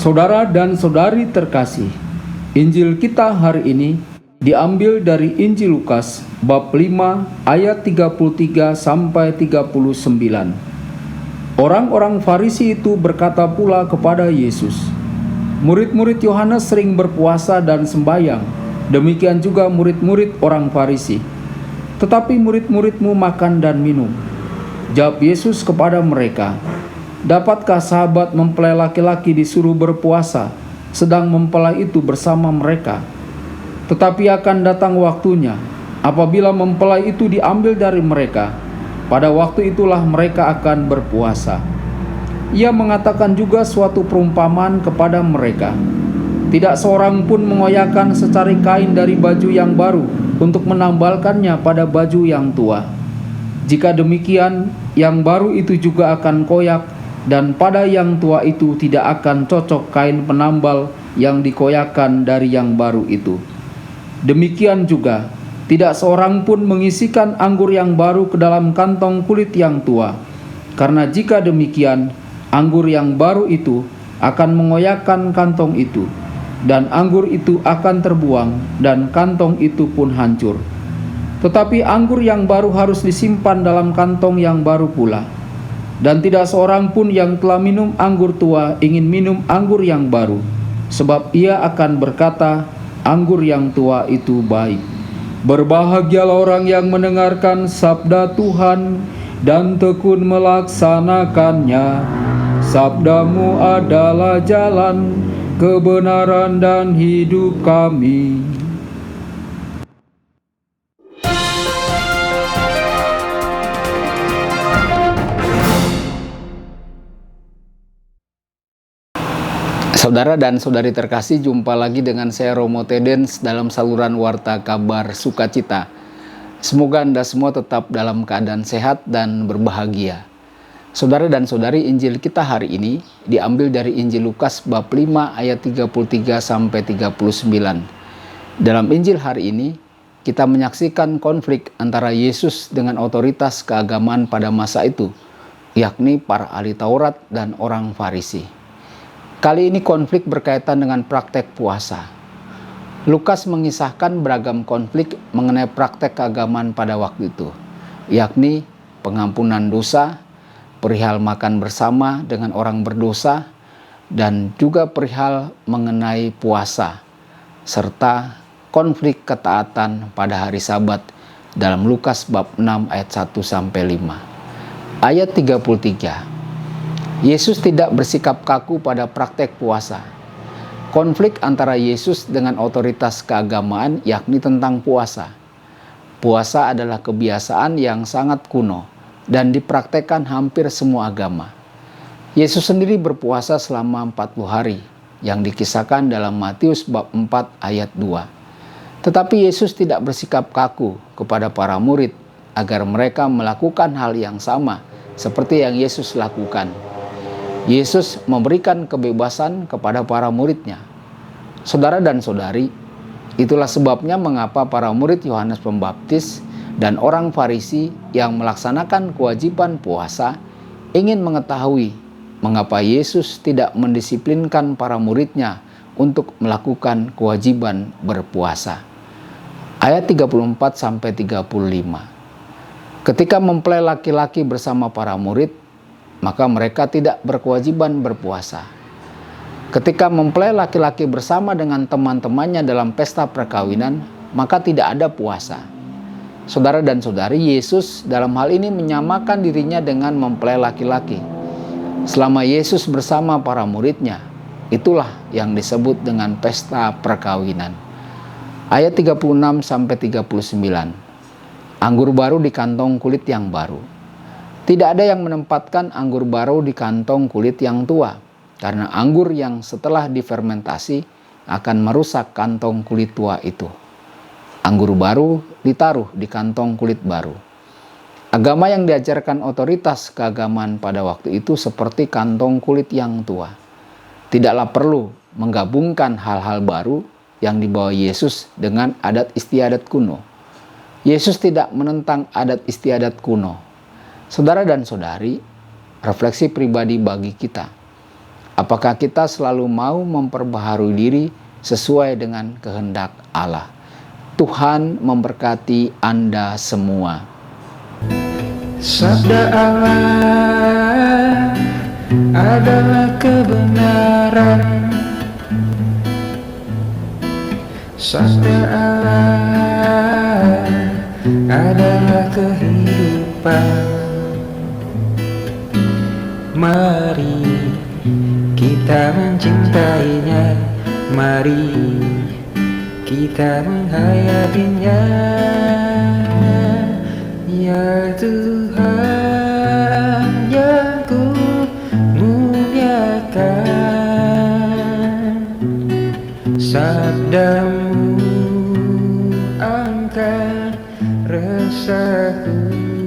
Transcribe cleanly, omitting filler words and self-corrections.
Saudara dan saudari terkasih, Injil kita hari ini diambil dari Injil Lukas bab 5 ayat 33 sampai 39. Orang-orang Farisi itu berkata pula kepada Yesus, "Murid-murid Yohanes sering berpuasa dan sembahyang, demikian juga murid-murid orang Farisi. Tetapi murid-muridmu makan dan minum." Jawab Yesus kepada mereka, "Dapatkah sahabat mempelai laki-laki disuruh berpuasa, sedang mempelai itu bersama mereka? Tetapi akan datang waktunya, apabila mempelai itu diambil dari mereka, pada waktu itulah mereka akan berpuasa." Ia mengatakan juga suatu perumpamaan kepada mereka. Tidak seorang pun mengoyakkan secari kain dari baju yang baru untuk menambalkannya pada baju yang tua. Jika demikian, yang baru itu juga akan koyak, dan pada yang tua itu tidak akan cocok kain penambal yang dikoyakkan dari yang baru itu. Demikian juga, tidak seorang pun mengisikan anggur yang baru ke dalam kantong kulit yang tua, karena jika demikian, anggur yang baru itu akan mengoyakkan kantong itu, dan anggur itu akan terbuang, dan kantong itu pun hancur. Tetapi anggur yang baru harus disimpan dalam kantong yang baru pula. Dan tidak seorang pun yang telah minum anggur tua ingin minum anggur yang baru, sebab ia akan berkata, anggur yang tua itu baik. Berbahagialah orang yang mendengarkan sabda Tuhan dan tekun melaksanakannya. Sabdamu adalah jalan, kebenaran dan hidup kami. Saudara dan saudari terkasih, jumpa lagi dengan saya Romo Tedens dalam saluran Warta Kabar Sukacita. Semoga Anda semua tetap dalam keadaan sehat dan berbahagia. Saudara dan saudari, Injil kita hari ini diambil dari Injil Lukas bab 5 ayat 33 sampai 39. Dalam Injil hari ini, kita menyaksikan konflik antara Yesus dengan otoritas keagamaan pada masa itu, yakni para ahli Taurat dan orang Farisi. Kali ini konflik berkaitan dengan praktek puasa. Lukas mengisahkan beragam konflik mengenai praktek keagamaan pada waktu itu, yakni pengampunan dosa, perihal makan bersama dengan orang berdosa, dan juga perihal mengenai puasa, serta konflik ketaatan pada hari Sabat dalam Lukas bab 6 ayat 1-5. Ayat 33. Yesus tidak bersikap kaku pada praktek puasa. Konflik antara Yesus dengan otoritas keagamaan yakni tentang puasa. Puasa adalah kebiasaan yang sangat kuno dan dipraktekkan hampir semua agama. Yesus sendiri berpuasa selama 40 hari yang dikisahkan dalam Matius bab 4 ayat 2. Tetapi Yesus tidak bersikap kaku kepada para murid agar mereka melakukan hal yang sama seperti yang Yesus lakukan. Yesus memberikan kebebasan kepada para muridnya. Saudara dan saudari, itulah sebabnya mengapa para murid Yohanes Pembaptis dan orang Farisi yang melaksanakan kewajiban puasa ingin mengetahui mengapa Yesus tidak mendisiplinkan para muridnya untuk melakukan kewajiban berpuasa. Ayat 34-35. Ketika mempelai laki-laki bersama para murid, maka mereka tidak berkewajiban berpuasa. Ketika mempelai laki-laki bersama dengan teman-temannya dalam pesta perkawinan, maka tidak ada puasa. Saudara dan saudari, Yesus dalam hal ini menyamakan dirinya dengan mempelai laki-laki. Selama Yesus bersama para muridnya, itulah yang disebut dengan pesta perkawinan. Ayat 36-39. Anggur baru di kantong kulit yang baru. Tidak ada yang menempatkan anggur baru di kantong kulit yang tua, karena anggur yang setelah difermentasi akan merusak kantong kulit tua itu. Anggur baru ditaruh di kantong kulit baru. Agama yang diajarkan otoritas keagamaan pada waktu itu seperti kantong kulit yang tua. Tidaklah perlu menggabungkan hal-hal baru yang dibawa Yesus dengan adat istiadat kuno. Yesus tidak menentang adat istiadat kuno. Saudara dan saudari, refleksi pribadi bagi kita. Apakah kita selalu mau memperbaharui diri sesuai dengan kehendak Allah? Tuhan memberkati Anda semua. Sabda Allah adalah kebenaran. Sabda Allah adalah kehidupan. Mari kita mencintainya, mari kita menghayatinya. Ya Tuhan yang ku muliakan, sabdamu angkat resahku.